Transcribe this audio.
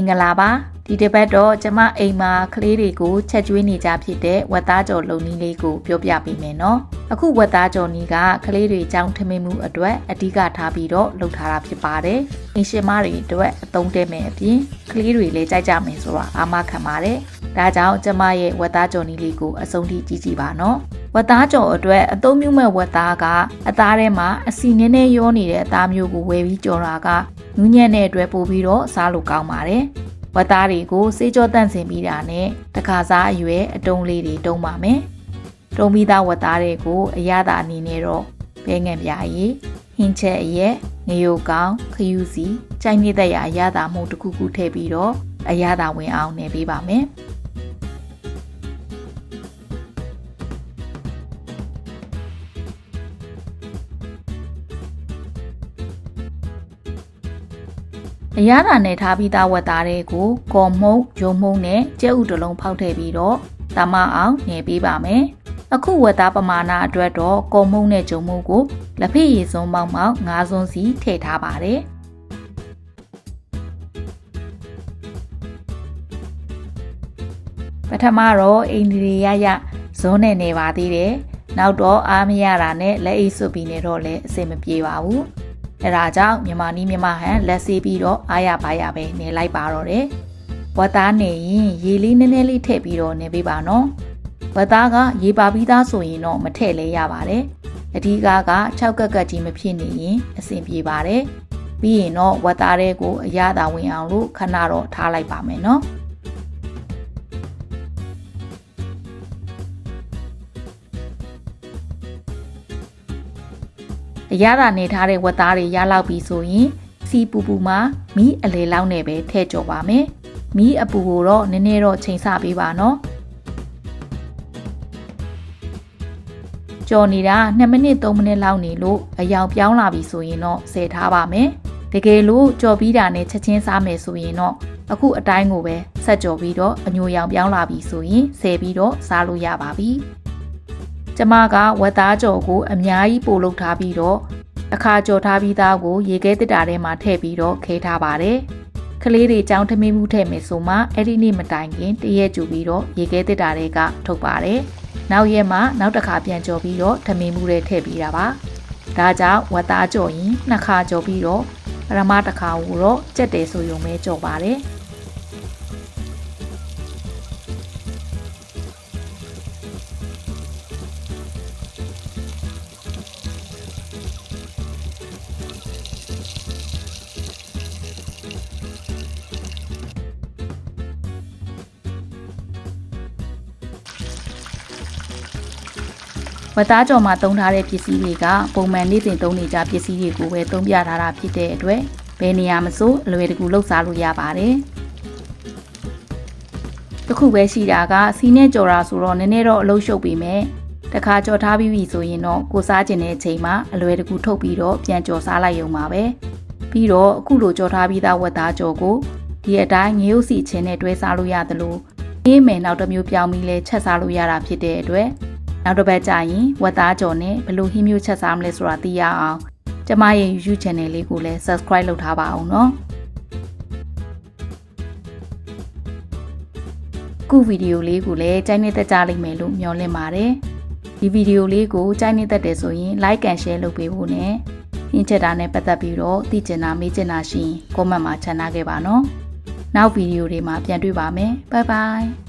င်္ဂလာပါဒီတစ်ပတ်တော့ကျမအိမ်မှာကလေးတွေကိုချက်ကျွေးနေကြဖြစ်တဲ့ဝက်သားကြော်လုံနီးလေးကိုပြောပြပေးမယ်နော်အခုဝက်သားကြော်နီးကကလေးတွေကြောင်းထမင်းမှုအတွက်အဓိကထားပြီးတော့လုပ်ထားတာဖြစ်ပါတယ်အင်ရှင်မတွေအတွက်အသုံးတဲ့မယ်အပြင်ကလေးတွေလည်းကြိုက်ကြမယ်ဆိုတော့အာမခံပါတယ်ဒါကြောင့်ကျမရဲ့ဝက်သားကြော်နီးလေးကိုအဆုံးထိကြည့်ကြည့်ပါနော်ဝက်သားကြော်အတွက်အသုံးပြုမဲ့ဝက်သားကအသားထဲမှာအစီနည်းနည်းရောနေတဲ့အသားမျိုးကိုဝယ်ပြီးကြော်တာကနူးညံ့တဲ့အတွက်ပို့ပြီးတော့စားလို့ကောင်းပါတယ်ဝက်သားတွေကိုစေးကြောတန့်စင်ပြီးတာနဲ့တခါစားအရွယ်အတုံးလေးတွေတုံးပါမယ်တုံးပြီးသားဝက်သားတွေကိုအရသာအနေနဲ့တော့ဘဲငံပြာရည်ဟင်းချက်အရက်ငရုတ်ကောင်းခရူးစီကြိုက်နေတဲ့ရအရသာမှုတစ်ခုခုထည့်ပြီးတော့အရသာဝင်အောင်နေပေးပါမယ်အရသာနဲ့ထားပြီးသားဝက်သားတွေကိုကော်မှုန့်ရုံမှုန့်နဲ့ကြက်ဥတစ်လုံးဖောက်ထည့်ပြီးတော့တမအောင်နေပေးပါမယ်အခုဝက်သားပမာဏအတွက်တော့ကော်မှုန့်နဲ့ဂျုံမှုန့်ကိုလက်ဖက်ရည်စုံပေါင်း9စွန်းစီထည့်ထားပါတယ်ပထမတော့အိန္ဒိယရဇွန်းနဲ့နေပါသေးတယ်နောက်တော့အားမရတာနဲ့လက်အိတ်စွပ်ပြီးနေတော့လည်းအဆင်မပြေပါဘူးအဲဒါကြောင့်မြန်မာနီးမြန်မာဟန်လက်ဆေးပြီးတော့အားရပါရပဲနေလိုက်ပါတော့တယ်ဝက်သားနေရင်ရေလေးနည်းနည်းလေးထည့်ပြီးတော့နေပေးပါနော်ဝက်သားကရေပါပြီးသားဆိုရင်တော့မထည့်လဲရပါတယ်အဓိက6ကက်ကက်ကြီးမဖြစ်နေရင်အဆင်ပြေပါတယ်ပြီးရင်တော့ဝက်သားတွေကိုအရသာဝင်အောင်လို့ခဏတော့ထားလိုက်ပါမယ်နော်အရသာနေထားတဲ့ဝက်သားတွေရလောက်ပြီဆိုရင်စီပူပူမှာမီးအလေလောက်နဲ့ပဲထည့်ကြော်ပါမယ်မီးအပူကိုတော့နည်းနည်းတော့ချိန်ဆပေးပါနော်ကြော်နေတာ2မိနစ်3မိနစ်လောက်နေလို့အယောင်ပြောင်းလာပြီဆိုရင်တော့ဆယ်ထားပါမယ်တကယ်လို့ကြော်ပြီးတာနဲ့ချက်ချင်းစားမယ်ဆိုရင်တော့အခုအတိုင်းကိုပဲဆက်ကြော်ပြီးတော့အညိုရောင်ပြောင်းလာပြီဆိုရင်ဆယ်ပြီးတော့စားလို့ရပါပြီကျမကဝက်သားကြော်ကိုအများကြီးပို့လုပ်ထားပြီးတော့အခါကြော်ထားပြီးသားကိုရေခဲတစ်တာထဲမှာထည့်ပြီးတော့ခဲထားပါတယ်ကလေးတွေကြောင်းထမင်းမှုထည့်မယ်ဆိုမှအဲ့ဒီနေ့မတိုင်ခင်တရက်ကြူပြီးတော့ရေခဲတစ်တာတွေကထုတ်ပါတယ်နောက်ရက်မှာနောက်တစ်ခါပြန်ကြော်ပြီးတော့ထမင်းမှုတွေထည့်ပြီးတာပါဒါကြောင့်ဝက်သားကြော်ရင်2ခါကြော်ပြီးတော့ပထမတစ်ခါကိုတော့ကြက်တယ်ဆိုရုံပဲကြော်ပါတယ်ဝက်သားကြော်မှာသုံးထားတဲ့ပစ္စည်းတွေကပုံမှန်နေ့စဉ်သုံးနေကြပစ္စည်းတွေကိုပဲသုံးပြထားတာဖြစ်တဲ့အတွက်ဘယ်နေရာမဆိုအလွယ်တကူလှုပ်ရှားလို့ရပါတယ်။တစ်ခုပဲရှိတာကစီးနဲ့ကြော်တာဆိုတော့နည်းနည်းတော့အလုပ်ရှုပ်ပေမဲ့တခါကြော်ထားပြီးပြီဆိုရင်တော့ကိုစားကျင်တဲ့အချိန်မှာအလွယ်တကူထုတ်ပြီးတော့ပြန်ကြော်စားလိုက်ရုံပါပဲ။ပြီးတော့အခုလိုကြော်ထားပြီးသားဝက်သားကြော်ကိုဒီအတိုင်းငရုတ်စီချင်းနဲ့တွဲစားလို့ရတယ်လို့အေးမယ်နောက်တစ်မျိုးပြောင်းပြီးလဲချက်စားလို့ရတာဖြစ်တဲ့အတွက်နောက်တစ်ပတ်ကြာရင်ဝက်သားကြော်နဲ့ဘယ်လိုဟင်းမျိုးချက်စားမလဲဆိုတာသိရအောင်ကျမရဲ့ YouTube channel လေးကိုလည်း subscribe လုပ်ထားပါအောင်နော်ခုဗီဒီယိုလေးကိုလည်းကြိုက်နေတတ်ကြလိမ့်မယ်လို့မျှော်လင့်ပါတယ်ဒီဗီဒီယိုလေးကိုကြိုက်နေတတ်တယ်ဆိုရင် like and share လုပ်ပေးဖို့နဲ့ဟင်းချက်တာနဲ့ပတ်သက်ပြီးတော့သိချင်တာမေးချင်တာရှိရင် comment မှာချန်ထားခဲ့ပါနော်နောက်ဗီဒီယိုတွေမှာပြန်တွေ့ပါမယ် bye bye